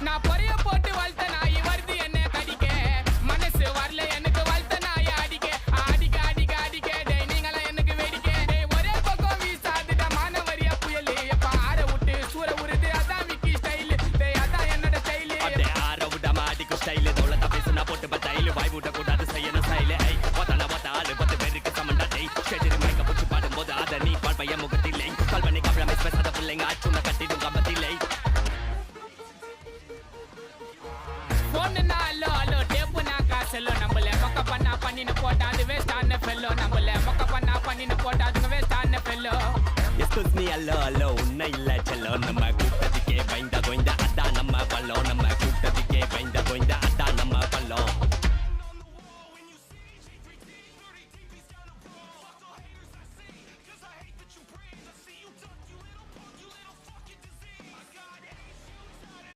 நான் பொரிய போட்டு வளர்த்த நாய் வருது என்ன கடிக்க மனசு வரல எனக்கு வளர்த்த நாய் அடிக்க அடிக்க அடிக்க அடிக்க டேய் நீங்களா எனக்கு வேடிக்கை டேய் ஒரே பக்கம் வீசாதுடா மானவரியா புயல் எப்ப ஆற விட்டு சூற உருது அதான் விக்கி ஸ்டைல் டேய் அதான் என்னோட ஸ்டைல் அடே ஆற விடாம அடிக்கும் ஸ்டைல் தோளத்தை பேசுனா போட்டு பத்தாயில் வாய் விட கூடாது செய்யணும் ஸ்டைல் ஐ ஒத்தன ஒத்த ஆளு 10 பேருக்கு சமண்டா டேய் ஷெட்டில் மைக்க புடிச்சு பாடும்போது அத நீ பால் பையன் முகத்தில்லை கல்வனை கப்ளமை பேசாத பிள்ளைங்க அச்சுன கட்டிடும் கம்பத்தில்லை போனுனா அல்லோ அல்லோ டேப்புனா காசல்லோ நம்மள மொக்க பண்ணா பண்ணின்னு போட்டா அது வேஸ்ட் ஆன ஃபெல்லோ நம்மள மொக்க பண்ணா பண்ணின்னு போட்டா அதுங்க வேஸ்ட் ஆன ஃபெல்லோ எஸ்கூஸ் மீ அல்லோ அல்லோ உன்னை இல்ல செல்லோ நம்ம கூட்டத்துக்கே பயந்தா கோய்ந்தா